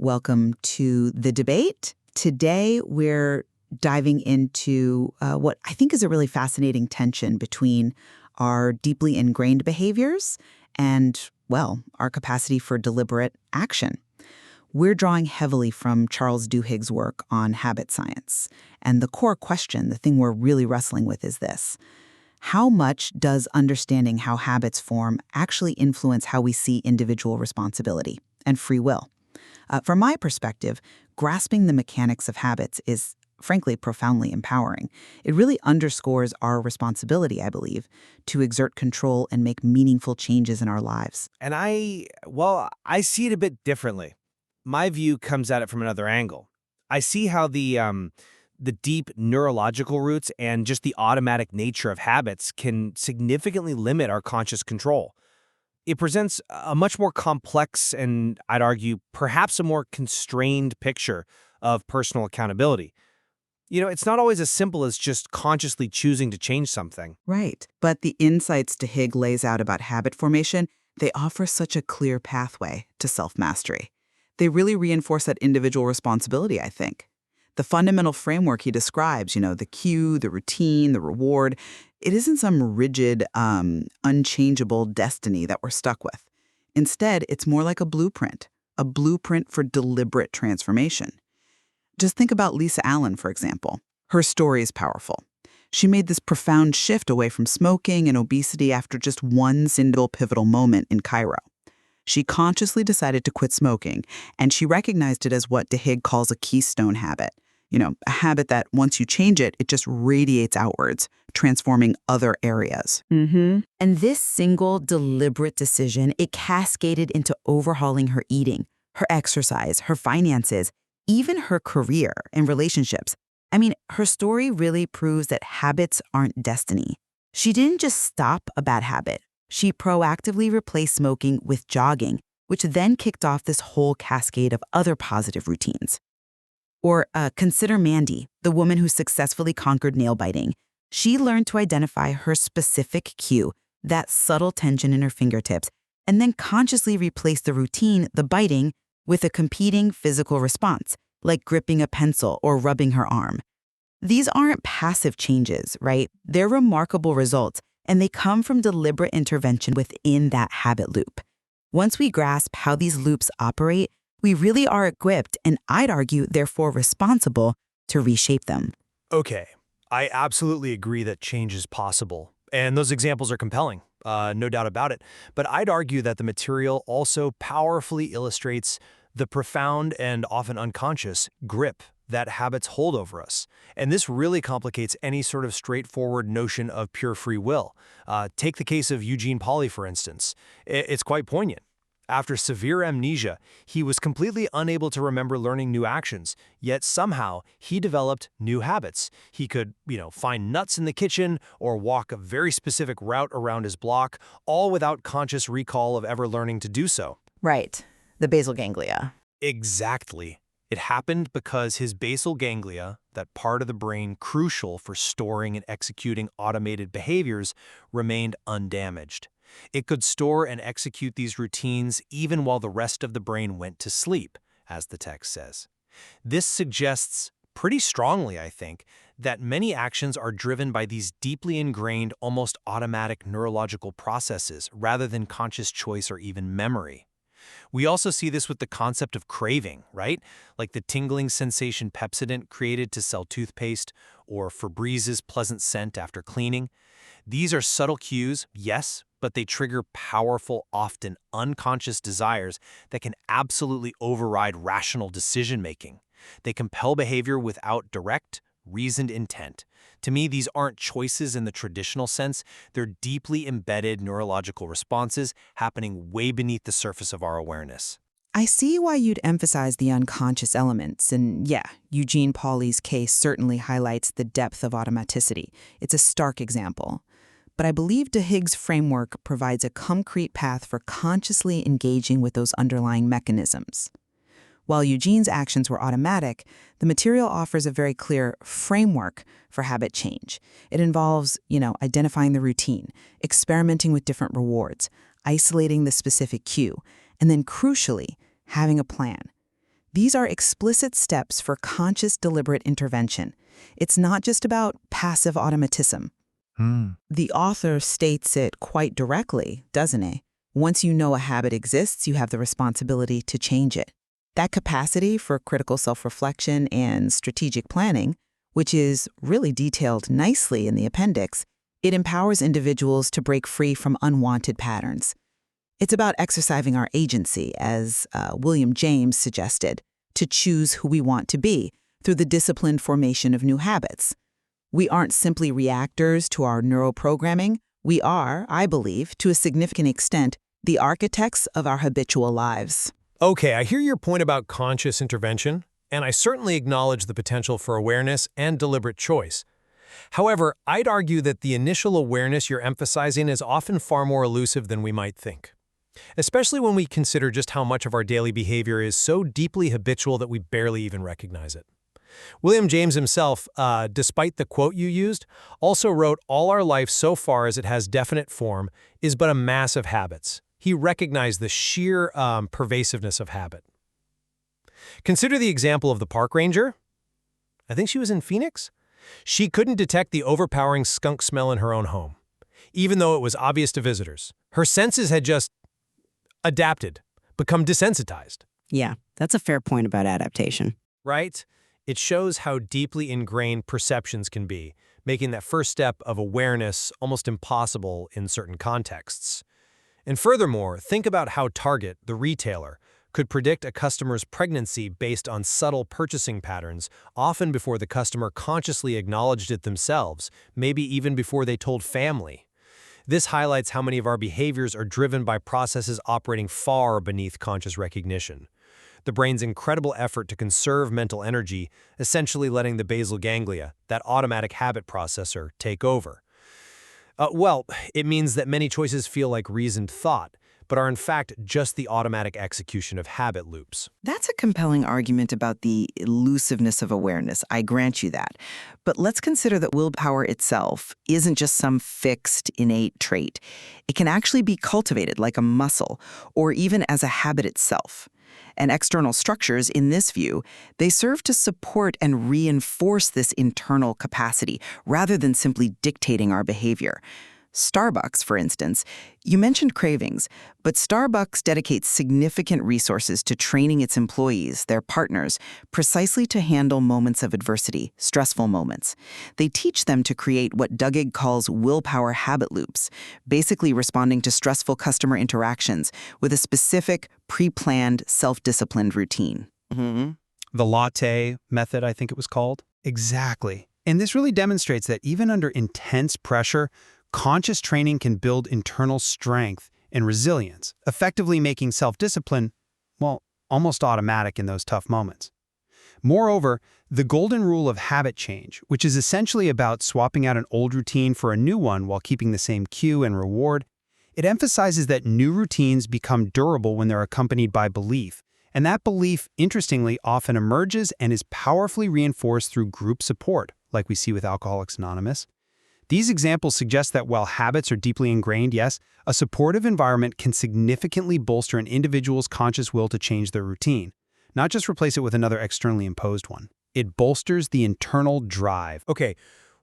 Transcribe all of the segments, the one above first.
Welcome to the debate. Today, we're diving into what I think is a really fascinating tension between our deeply ingrained behaviors and, well, our capacity for deliberate action. We're drawing heavily from Charles Duhigg's work on habit science. And the core question, the thing we're really wrestling with, is this: how much does understanding how habits form actually influence how we see individual responsibility and free will? From my perspective, grasping the mechanics of habits is, frankly, profoundly empowering. It really underscores our responsibility, I believe, to exert control and make meaningful changes in our lives. And I see it a bit differently. My view comes at it from another angle. I see how the deep neurological roots and just the automatic nature of habits can significantly limit our conscious control. It presents a much more complex and, I'd argue, perhaps a more constrained picture of personal accountability. It's not always as simple as just consciously choosing to change something. Right. But the insights Duhigg lays out about habit formation, they offer such a clear pathway to self-mastery. They really reinforce that individual responsibility, I think. The fundamental framework he describes, the cue, the routine, the reward, it isn't some rigid, unchangeable destiny that we're stuck with. Instead, it's more like a blueprint for deliberate transformation. Just think about Lisa Allen, for example. Her story is powerful. She made this profound shift away from smoking and obesity after just one single pivotal moment in Cairo. She consciously decided to quit smoking, and she recognized it as what Duhigg calls a keystone habit. A habit that once you change it, it just radiates outwards, transforming other areas. And this single deliberate decision, it cascaded into overhauling her eating, her exercise, her finances, even her career and relationships. Her story really proves that habits aren't destiny. She didn't just stop a bad habit. She proactively replaced smoking with jogging, which then kicked off this whole cascade of other positive routines. Or consider Mandy, the woman who successfully conquered nail biting. She learned to identify her specific cue, that subtle tension in her fingertips, and then consciously replaced the routine, the biting, with a competing physical response, like gripping a pencil or rubbing her arm. These aren't passive changes, right? They're remarkable results, and they come from deliberate intervention within that habit loop. Once we grasp how these loops operate, we really are equipped, and I'd argue, therefore responsible, to reshape them. Okay, I absolutely agree that change is possible, and those examples are compelling, no doubt about it. But I'd argue that the material also powerfully illustrates the profound and often unconscious grip that habits hold over us. And this really complicates any sort of straightforward notion of pure free will. Take the case of Eugene Pauly, for instance. It's quite poignant. After severe amnesia, he was completely unable to remember learning new actions, yet somehow he developed new habits. He could, find nuts in the kitchen or walk a very specific route around his block, all without conscious recall of ever learning to do so. Right. The basal ganglia. Exactly. It happened because his basal ganglia, that part of the brain crucial for storing and executing automated behaviors, remained undamaged. It could store and execute these routines even while the rest of the brain went to sleep, as the text says. This suggests pretty strongly, I think, that many actions are driven by these deeply ingrained, almost automatic neurological processes rather than conscious choice or even memory. We also see this with the concept of craving, right? Like the tingling sensation Pepsodent created to sell toothpaste, or Febrez's pleasant scent after cleaning. These are subtle cues, yes, but they trigger powerful, often unconscious desires that can absolutely override rational decision-making. They compel behavior without direct, reasoned intent. To me, these aren't choices in the traditional sense. They're deeply embedded neurological responses happening way beneath the surface of our awareness. I see why you'd emphasize the unconscious elements, and yeah, Eugene Pauly's case certainly highlights the depth of automaticity. It's a stark example. But I believe Duhigg's framework provides a concrete path for consciously engaging with those underlying mechanisms. While Eugene's actions were automatic, the material offers a very clear framework for habit change. It involves, identifying the routine, experimenting with different rewards, isolating the specific cue, and then crucially, having a plan. These are explicit steps for conscious, deliberate intervention. It's not just about passive automatism. The author states it quite directly, doesn't he? Once you know a habit exists, you have the responsibility to change it. That capacity for critical self-reflection and strategic planning, which is really detailed nicely in the appendix, it empowers individuals to break free from unwanted patterns. It's about exercising our agency, as William James suggested, to choose who we want to be through the disciplined formation of new habits. We aren't simply reactors to our neuroprogramming. We are, I believe, to a significant extent, the architects of our habitual lives. Okay, I hear your point about conscious intervention, and I certainly acknowledge the potential for awareness and deliberate choice. However, I'd argue that the initial awareness you're emphasizing is often far more elusive than we might think, especially when we consider just how much of our daily behavior is so deeply habitual that we barely even recognize it. William James himself, despite the quote you used, also wrote, "All our life so far as it has definite form is but a mass of habits." He recognized the sheer pervasiveness of habit. Consider the example of the park ranger. I think she was in Phoenix. She couldn't detect the overpowering skunk smell in her own home, even though it was obvious to visitors. Her senses had just adapted, become desensitized. Yeah, that's a fair point about adaptation. Right? It shows how deeply ingrained perceptions can be, making that first step of awareness almost impossible in certain contexts. And furthermore, think about how Target, the retailer, could predict a customer's pregnancy based on subtle purchasing patterns, often before the customer consciously acknowledged it themselves, maybe even before they told family. This highlights how many of our behaviors are driven by processes operating far beneath conscious recognition. The brain's incredible effort to conserve mental energy, essentially letting the basal ganglia, that automatic habit processor, take over. Well, it means that many choices feel like reasoned thought, but are in fact just the automatic execution of habit loops. That's a compelling argument about the elusiveness of awareness. I grant you that. But let's consider that willpower itself isn't just some fixed, innate trait. It can actually be cultivated like a muscle, or even as a habit itself. And external structures, in this view, they serve to support and reinforce this internal capacity rather than simply dictating our behavior. Starbucks, for instance, you mentioned cravings, but Starbucks dedicates significant resources to training its employees, their partners, precisely to handle moments of adversity, stressful moments. They teach them to create what Duhigg calls willpower habit loops, basically responding to stressful customer interactions with a specific, pre-planned, self-disciplined routine. The latte method, I think it was called. Exactly. And this really demonstrates that even under intense pressure, conscious training can build internal strength and resilience, effectively making self-discipline, well, almost automatic in those tough moments. Moreover, the golden rule of habit change, which is essentially about swapping out an old routine for a new one while keeping the same cue and reward, it emphasizes that new routines become durable when they're accompanied by belief, and that belief, interestingly, often emerges and is powerfully reinforced through group support, like we see with Alcoholics Anonymous. These examples suggest that while habits are deeply ingrained, yes, a supportive environment can significantly bolster an individual's conscious will to change their routine, not just replace it with another externally imposed one. It bolsters the internal drive. Okay,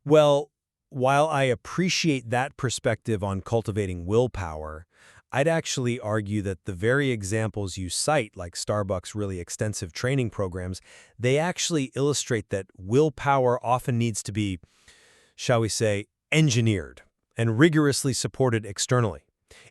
well, while I appreciate that perspective on cultivating willpower, I'd actually argue that the very examples you cite, like Starbucks' really extensive training programs, they actually illustrate that willpower often needs to be, shall we say, engineered and rigorously supported externally.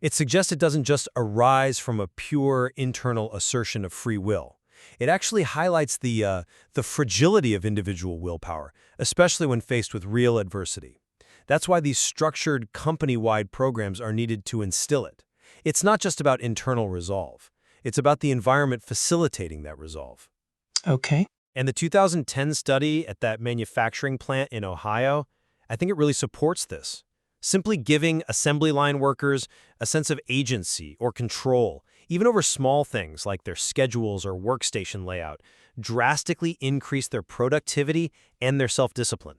It suggests it doesn't just arise from a pure internal assertion of free will. It actually highlights the fragility of individual willpower, especially when faced with real adversity. That's why these structured, company-wide programs are needed to instill it. It's not just about internal resolve. It's about the environment facilitating that resolve. Okay. And the 2010 study at that manufacturing plant in Ohio, I think it really supports this. Simply giving assembly line workers a sense of agency or control, even over small things like their schedules or workstation layout, drastically increase their productivity and their self-discipline.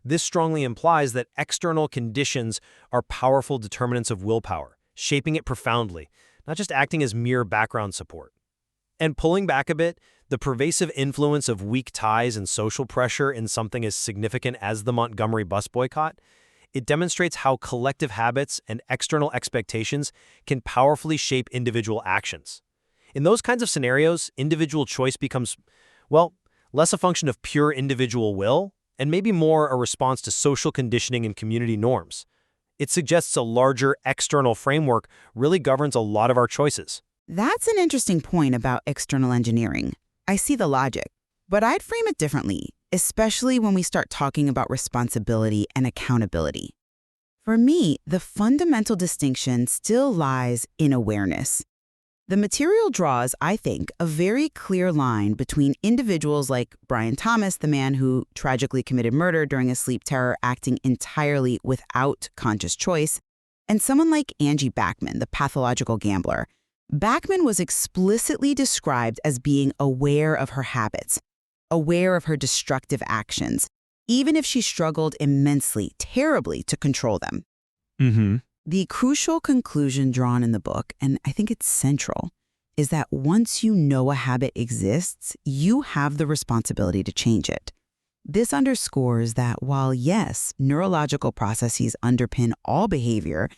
This strongly implies that external conditions are powerful determinants of willpower, shaping it profoundly, not just acting as mere background support. And pulling back a bit, the pervasive influence of weak ties and social pressure in something as significant as the Montgomery bus boycott, it demonstrates how collective habits and external expectations can powerfully shape individual actions. In those kinds of scenarios, individual choice becomes, well, less a function of pure individual will, and maybe more a response to social conditioning and community norms. It suggests a larger external framework really governs a lot of our choices. That's an interesting point about external engineering. I see the logic, but I'd frame it differently, especially when we start talking about responsibility and accountability. For me, the fundamental distinction still lies in awareness. The material draws, I think, a very clear line between individuals like Brian Thomas, the man who tragically committed murder during a sleep terror acting entirely without conscious choice, and someone like Angie Backman, the pathological gambler. Backman was explicitly described as being aware of her habits, aware of her destructive actions, even if she struggled immensely, terribly to control them. Mm-hmm. The crucial conclusion drawn in the book, and I think it's central, is that once you know a habit exists, you have the responsibility to change it. This underscores that while, yes, neurological processes underpin all behavior,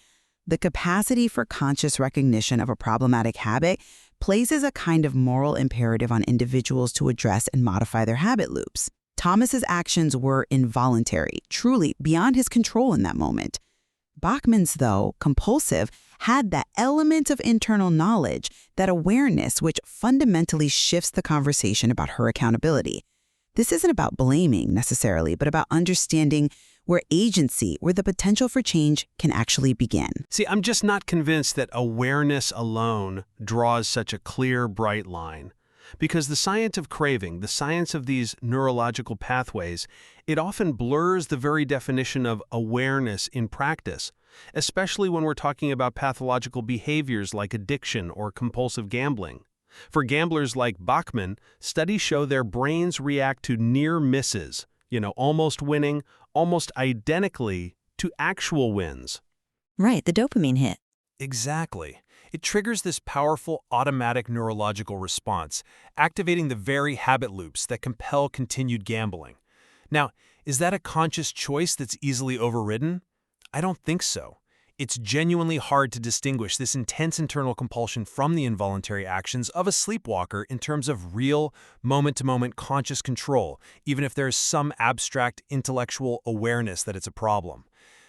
the capacity for conscious recognition of a problematic habit places a kind of moral imperative on individuals to address and modify their habit loops. Thomas's actions were involuntary, truly beyond his control in that moment. Bachman's, though, compulsive, had that element of internal knowledge, that awareness which fundamentally shifts the conversation about her accountability. This isn't about blaming necessarily, but about understanding where agency, where the potential for change can actually begin. See, I'm just not convinced that awareness alone draws such a clear, bright line. Because the science of craving, the science of these neurological pathways, it often blurs the very definition of awareness in practice, especially when we're talking about pathological behaviors like addiction or compulsive gambling. For gamblers like Bachman, studies show their brains react to near misses, almost winning, almost identically to actual wins. Right, the dopamine hit. Exactly. It triggers this powerful automatic neurological response, activating the very habit loops that compel continued gambling. Now, is that a conscious choice that's easily overridden? I don't think so. It's genuinely hard to distinguish this intense internal compulsion from the involuntary actions of a sleepwalker in terms of real, moment-to-moment conscious control, even if there's some abstract intellectual awareness that it's a problem.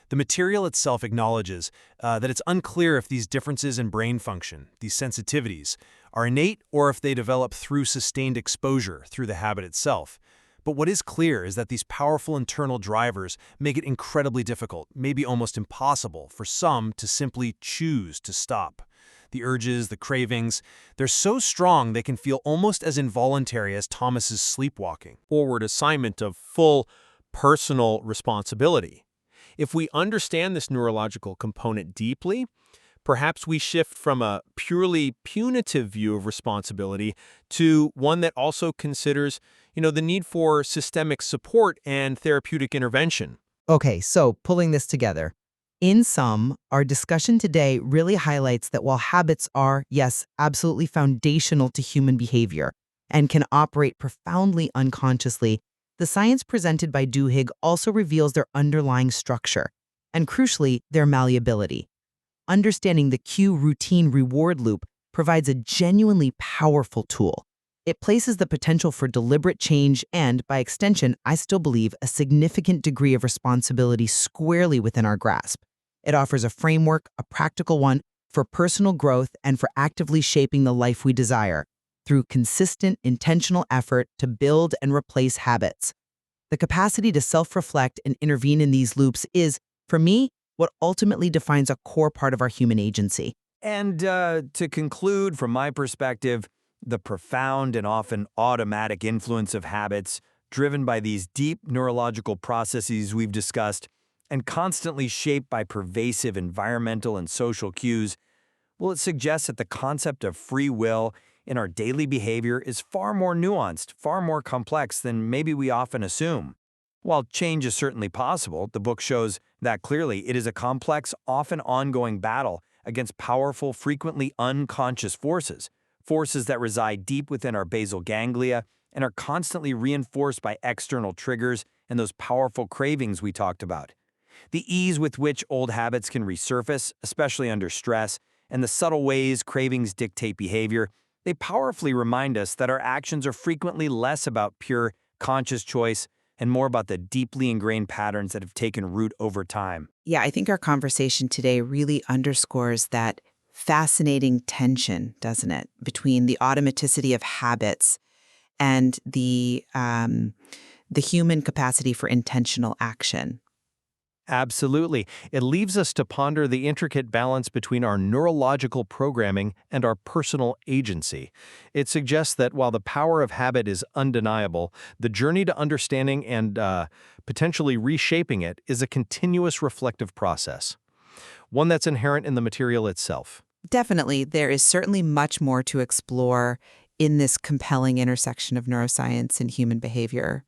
The material itself acknowledges that it's unclear if these differences in brain function, these sensitivities, are innate or if they develop through sustained exposure through the habit itself. But what is clear is that these powerful internal drivers make it incredibly difficult, maybe almost impossible, for some to simply choose to stop. The urges, the cravings, they're so strong they can feel almost as involuntary as Thomas's sleepwalking. Forward assignment of full personal responsibility. If we understand this neurological component deeply, perhaps we shift from a purely punitive view of responsibility to one that also considers, the need for systemic support and therapeutic intervention. Okay, so pulling this together. In sum, our discussion today really highlights that while habits are, yes, absolutely foundational to human behavior and can operate profoundly unconsciously, the science presented by Duhigg also reveals their underlying structure and, crucially, their malleability. Understanding the cue routine reward loop provides a genuinely powerful tool. It places the potential for deliberate change and, by extension, I still believe, a significant degree of responsibility squarely within our grasp. It offers a framework, a practical one, for personal growth and for actively shaping the life we desire through consistent, intentional effort to build and replace habits. The capacity to self-reflect and intervene in these loops is, for me, what ultimately defines a core part of our human agency. And to conclude, from my perspective, the profound and often automatic influence of habits, driven by these deep neurological processes we've discussed, and constantly shaped by pervasive environmental and social cues, well, it suggests that the concept of free will in our daily behavior is far more nuanced, far more complex than maybe we often assume. While change is certainly possible, the book shows that clearly it is a complex, often ongoing battle against powerful, frequently unconscious forces forces that reside deep within our basal ganglia and are constantly reinforced by external triggers and those powerful cravings we talked about. The ease with which old habits can resurface, especially under stress, and the subtle ways cravings dictate behavior, they powerfully remind us that our actions are frequently less about pure, conscious choice and more about the deeply ingrained patterns that have taken root over time. Yeah, I think our conversation today really underscores that fascinating tension, doesn't it, between the automaticity of habits and the human capacity for intentional action. Absolutely. It leaves us to ponder the intricate balance between our neurological programming and our personal agency. It suggests that while the power of habit is undeniable, the journey to understanding and potentially reshaping it is a continuous reflective process, one that's inherent in the material itself. Definitely, there is certainly much more to explore in this compelling intersection of neuroscience and human behavior.